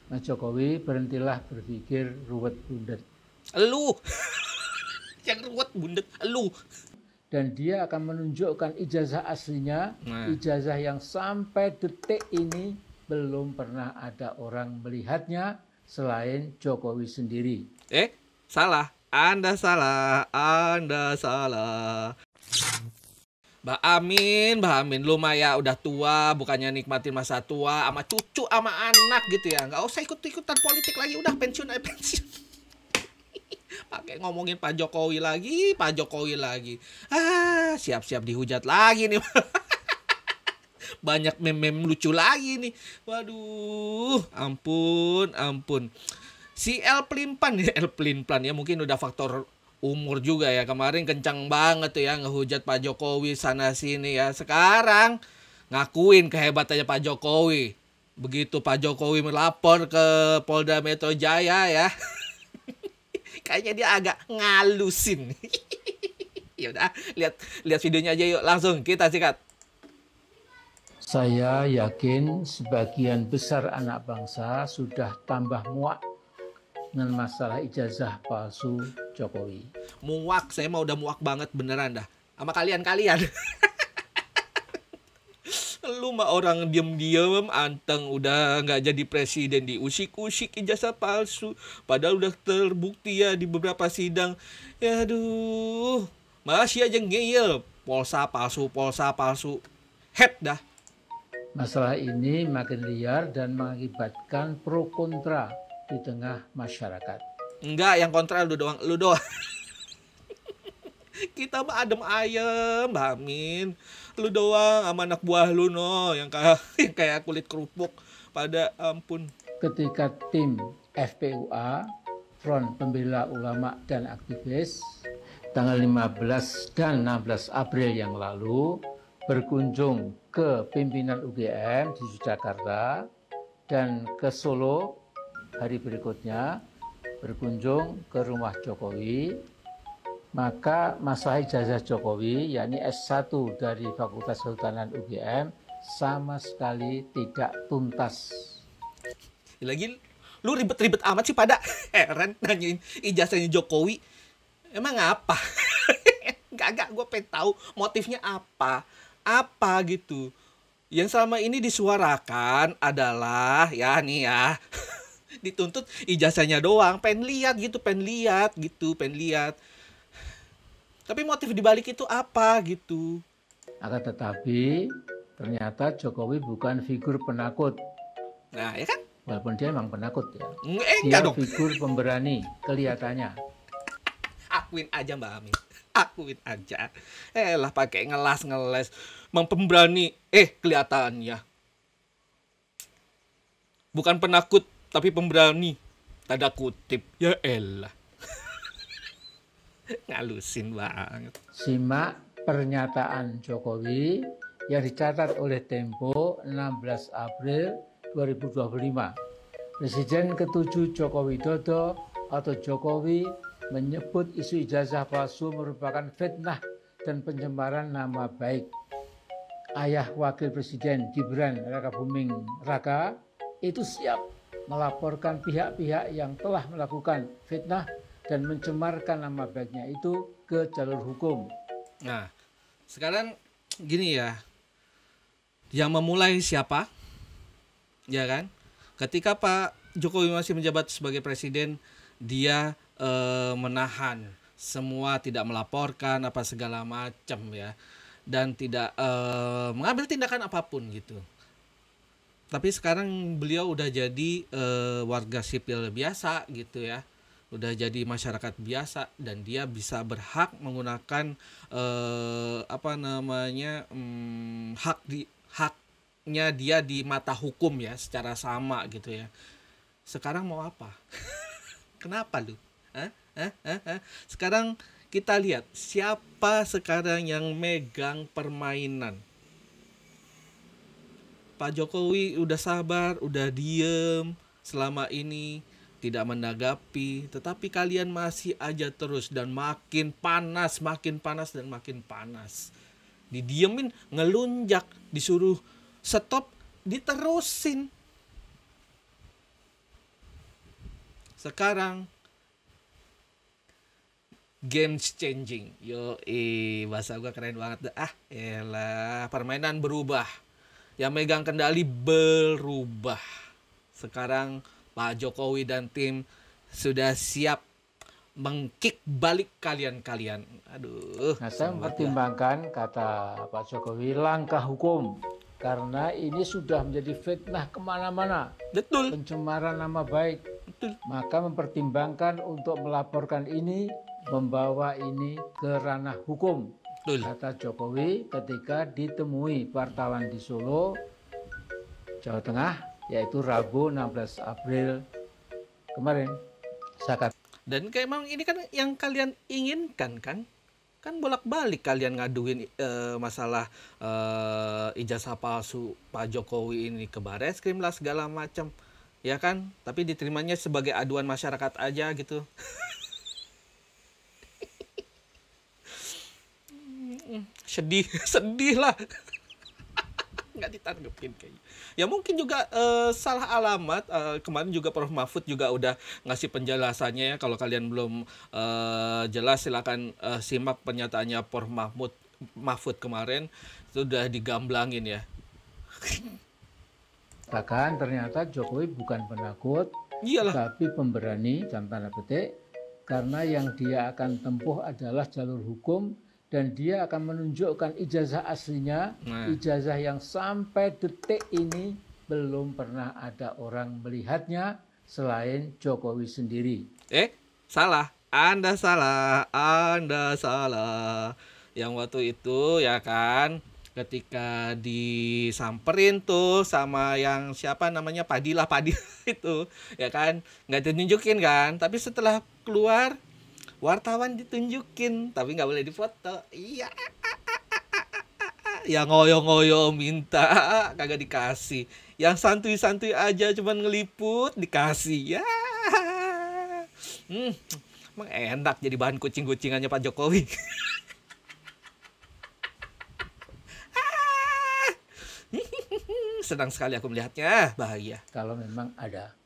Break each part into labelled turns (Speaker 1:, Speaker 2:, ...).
Speaker 1: Mas Jokowi, berhentilah berpikir ruwet bundet.
Speaker 2: Lu yang ruwet bundet, lu.
Speaker 1: Dan dia akan menunjukkan ijazah aslinya, ijazah yang sampai detik ini belum pernah ada orang melihatnya selain Jokowi sendiri.
Speaker 2: Salah. Anda salah. Mbak Amin, lu mah ya udah tua, bukannya nikmatin masa tua sama cucu sama anak gitu ya. Nggak usah ikut-ikutan politik lagi, udah pensiun aja pensiun. Pakai ngomongin Pak Jokowi lagi. Siap-siap dihujat lagi nih. Banyak meme-meme lucu lagi nih. Waduh, ampun. Si El Plimpan ya mungkin udah faktor umur juga ya. Kemarin kencang banget tuh ya ngehujat Pak Jokowi sana sini ya. Sekarang ngakuin kehebatannya Pak Jokowi. Begitu Pak Jokowi melapor ke Polda Metro Jaya ya. Kayaknya dia agak ngalusin. Ya udah, lihat videonya aja yuk, langsung kita sikat.
Speaker 1: Saya yakin sebagian besar anak bangsa sudah tambah muak dengan masalah ijazah palsu Jokowi.
Speaker 2: Muak, saya mah udah muak banget beneran dah. Sama kalian. Lu mah orang diem-diem, anteng udah nggak jadi presiden diusik-usik ijazah palsu. Padahal udah terbukti ya di beberapa sidang. Ya aduh, masih aja ngeyel. Polsa palsu. Head dah.
Speaker 1: Masalah ini makin liar dan mengakibatkan pro kontra di tengah masyarakat.
Speaker 2: Enggak, yang kontra lu doang. Kita mah adem ayem, Mbak Amin. Lu doang sama anak buah lu yang kayak kulit kerupuk. Pada ampun.
Speaker 1: Ketika tim FPUA, Front Pembela Ulama dan Aktivis, tanggal 15 dan 16 April yang lalu berkunjung ke pimpinan UGM di Jakarta dan ke Solo hari berikutnya berkunjung ke rumah Jokowi, maka masalah ijazah Jokowi yakni S1 dari Fakultas Kehutanan UGM sama sekali tidak tuntas.
Speaker 2: Lagi lu ribet-ribet amat sih pada heran nanyain ijazahnya Jokowi. Emang apa? Gak, gue pengen tahu motifnya apa gitu. Yang selama ini disuarakan adalah ya nih ya dituntut ijazahnya doang, pengen lihat. Tapi motif dibalik itu apa gitu.
Speaker 1: Akan tetapi ternyata Jokowi bukan figur penakut.
Speaker 2: Nah ya kan?
Speaker 1: Walaupun dia memang penakut ya.
Speaker 2: Dia
Speaker 1: dong. Figur pemberani kelihatannya.
Speaker 2: Akuin aja Mbak Amin. Akuin aja. Lah pakai ngeles. Pemberani. Kelihatannya. Bukan penakut tapi pemberani. Tanda kutip. Ya elah. Ngalusin banget.
Speaker 1: Simak pernyataan Jokowi yang dicatat oleh Tempo 16 April 2025. Presiden ke-7 Joko Widodo atau Jokowi menyebut isu ijazah palsu merupakan fitnah dan pencemaran nama baik. Ayah Wakil Presiden Gibran Rakabuming Raka itu siap melaporkan pihak-pihak yang telah melakukan fitnah dan mencemarkan nama baiknya itu ke jalur hukum.
Speaker 2: Nah, sekarang gini ya, yang memulai siapa? Ya kan? Ketika Pak Jokowi masih menjabat sebagai presiden, dia menahan semua, tidak melaporkan apa segala macam ya, dan tidak mengambil tindakan apapun gitu. Tapi sekarang beliau udah jadi warga sipil biasa gitu ya, udah jadi masyarakat biasa, dan dia bisa berhak menggunakan haknya dia di mata hukum ya, secara sama gitu ya. Sekarang mau apa? Kenapa lu? Sekarang kita lihat siapa sekarang yang megang permainan. Pak Jokowi udah sabar, udah diem selama ini, tidak menanggapi, tetapi kalian masih aja terus, dan makin panas. Didiemin, ngelunjak, disuruh stop, diterusin. Sekarang games changing. Bahasa gua keren banget. Elah, permainan berubah. Yang megang kendali berubah. Sekarang Pak Jokowi dan tim sudah siap mengkick balik kalian-kalian. Aduh.
Speaker 1: Nah, saya
Speaker 2: selamat ya.
Speaker 1: mempertimbangkan kata Pak Jokowi langkah hukum karena ini sudah menjadi fitnah kemana-mana,
Speaker 2: Betul.
Speaker 1: pencemaran nama baik.
Speaker 2: Betul.
Speaker 1: Maka mempertimbangkan untuk melaporkan ini, membawa ini ke ranah hukum.
Speaker 2: Betul.
Speaker 1: Kata Jokowi ketika ditemui wartawan di Solo, Jawa Tengah, yaitu Rabu 16 April kemarin. Saya kata,
Speaker 2: Dan kayak emang ini kan yang kalian inginkan kan? Kan bolak-balik kalian ngaduin masalah ijazah palsu Pak Jokowi ini ke Barreskrim lah segala macam. Ya kan? Tapi diterimanya sebagai aduan masyarakat aja gitu. sedih lah. Nggak ditanggepin kayaknya. Ya mungkin juga salah alamat. Kemarin juga Prof Mahfud juga udah ngasih penjelasannya ya. Kalau kalian belum jelas silakan simak pernyataannya Prof Mahfud kemarin. Sudah digamblangin ya.
Speaker 1: katakan ternyata Jokowi bukan penakut,
Speaker 2: Iyalah.
Speaker 1: tapi pemberani, dalam tanda petik, karena yang dia akan tempuh adalah jalur hukum dan dia akan menunjukkan ijazah aslinya, ijazah yang sampai detik ini belum pernah ada orang melihatnya selain Jokowi sendiri.
Speaker 2: Salah. Anda salah. Yang waktu itu ya kan, ketika disamperin tuh sama yang siapa namanya Padilla itu, ya kan, nggak ditunjukin kan, tapi setelah keluar wartawan ditunjukin, tapi nggak boleh difoto. Iya. Yang ngoyo-ngoyo minta kagak dikasih. Yang santuy-santuy aja cuman ngeliput dikasih. Ya. Emang enak jadi bahan kucing-kucingannya Pak Jokowi. Senang sekali aku melihatnya, bahagia.
Speaker 1: Kalau memang ada.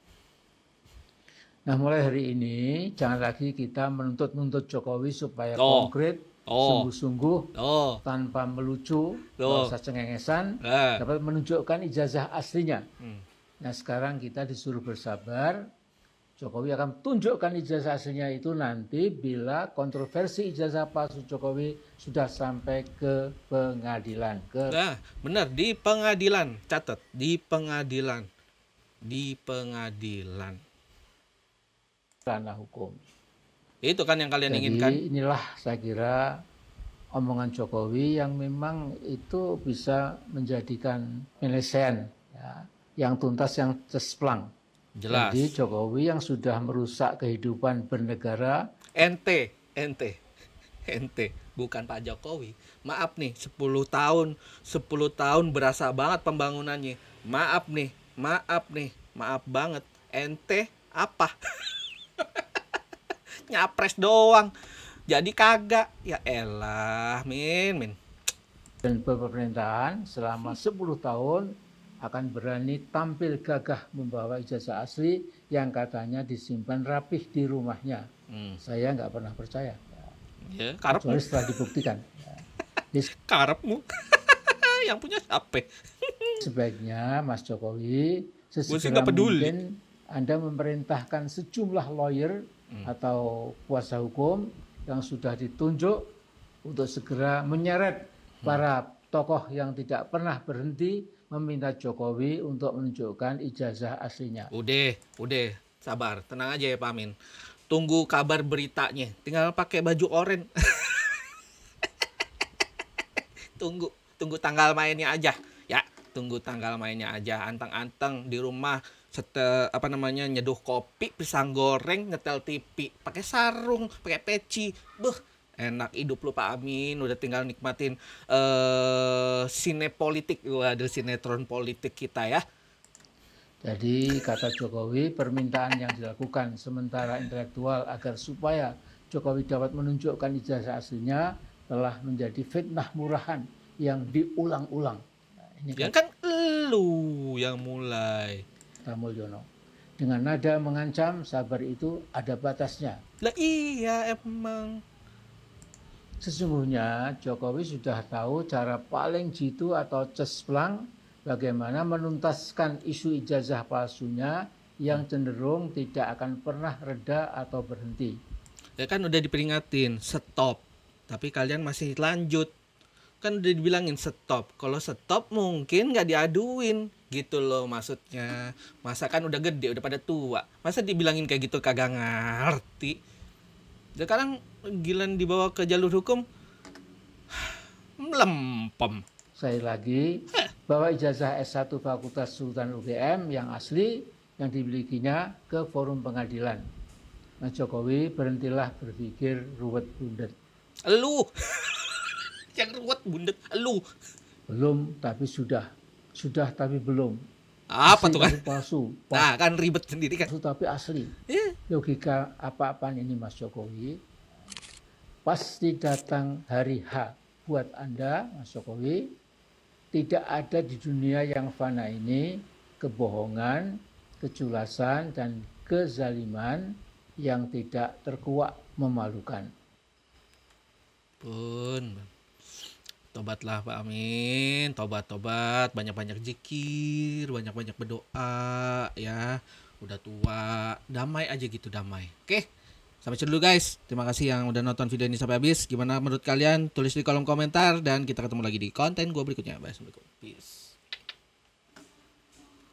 Speaker 1: Nah, mulai hari ini jangan lagi kita menuntut Jokowi supaya konkret, sungguh-sungguh, tanpa melucu, nggak usah cengengesan, dapat menunjukkan ijazah aslinya. Nah, sekarang kita disuruh bersabar. Jokowi akan tunjukkan ijazah aslinya itu nanti bila kontroversi ijazah palsu Jokowi sudah sampai ke pengadilan.
Speaker 2: Nah, benar, di pengadilan. Catat, di pengadilan. Di pengadilan.
Speaker 1: Ranah hukum.
Speaker 2: Itu kan yang kalian inginkan.
Speaker 1: Jadi inilah saya kira omongan Jokowi yang memang itu bisa menjadikan penyelesaian ya, yang tuntas, yang cesplang.
Speaker 2: Jelas.
Speaker 1: Jadi Jokowi yang sudah merusak kehidupan bernegara.
Speaker 2: Ente, bukan Pak Jokowi. Maaf nih, 10 tahun berasa banget pembangunannya. Maaf banget. Ente apa? Nyapres doang. Jadi kagak. Ya elah, Min.
Speaker 1: Dan pemerintahan selama 10 tahun akan berani tampil gagah membawa ijazah asli yang katanya disimpan rapih di rumahnya. Saya nggak pernah percaya.
Speaker 2: Ya, karepmu.
Speaker 1: Setelah dibuktikan.
Speaker 2: Karepmu. Yang punya siapa?
Speaker 1: Sebaiknya Mas Jokowi sesegera mungkin Anda memerintahkan sejumlah lawyer atau kuasa hukum yang sudah ditunjuk untuk segera menyeret para tokoh yang tidak pernah berhenti meminta Jokowi untuk menunjukkan ijazah aslinya.
Speaker 2: Udah, sabar, tenang aja ya Pak Amin. Tunggu kabar beritanya, tinggal pakai baju oranye. Tunggu tanggal mainnya aja. Ya, tunggu tanggal mainnya aja. Anteng-anteng di rumah nyeduh kopi, pisang goreng, nyetel TV, pakai sarung, pakai peci. Enak hidup lu Pak Amin, udah tinggal nikmatin sinetron politik kita ya.
Speaker 1: Jadi kata Jokowi, permintaan yang dilakukan sementara intelektual agar supaya Jokowi dapat menunjukkan ijazah aslinya telah menjadi fitnah murahan yang diulang-ulang. Nah, ini
Speaker 2: kan lu yang mulai.
Speaker 1: Mulyono. Dengan nada mengancam, sabar itu ada batasnya.
Speaker 2: Lah iya emang.
Speaker 1: Sesungguhnya Jokowi sudah tahu cara paling jitu atau cesplang bagaimana menuntaskan isu ijazah palsunya yang cenderung tidak akan pernah reda atau berhenti.
Speaker 2: Ya kan udah diperingatin, stop. Tapi kalian masih lanjut. Kan udah dibilangin stop. Kalau stop mungkin nggak diaduin gitu loh maksudnya. Masa kan udah gede, udah pada tua. Masa dibilangin kayak gitu kagak ngerti. Sekarang gilan dibawa ke jalur hukum, melempem.
Speaker 1: Sekali lagi, bahwa ijazah S1 Fakultas Sultan UGM yang asli yang dimilikinya ke forum pengadilan. Mas Jokowi, berhentilah berpikir ruwet bundet.
Speaker 2: Elu. Yang ruwet bundet, elu.
Speaker 1: Belum tapi sudah. Sudah tapi belum.
Speaker 2: Apa
Speaker 1: Asli
Speaker 2: tuh kan?
Speaker 1: tapi palsu.
Speaker 2: Nah kan ribet sendiri kan.
Speaker 1: Palsu tapi asli.
Speaker 2: Iya.
Speaker 1: Logika apa-apaan ini Mas Jokowi? Pasti datang hari H buat Anda, Mas Jokowi. Tidak ada di dunia yang fana ini kebohongan, keculasan, dan kezaliman yang tidak terkuak memalukan.
Speaker 2: Pun. Tobatlah Pak Amin, tobat, banyak-banyak zikir, banyak-banyak berdoa ya. Udah tua, damai aja gitu, damai. Oke. Sampai situ dulu guys. Terima kasih yang udah nonton video ini sampai habis. Gimana menurut kalian? Tulis di kolom komentar dan kita ketemu lagi di konten gue berikutnya. Bye. Assalamualaikum. Peace.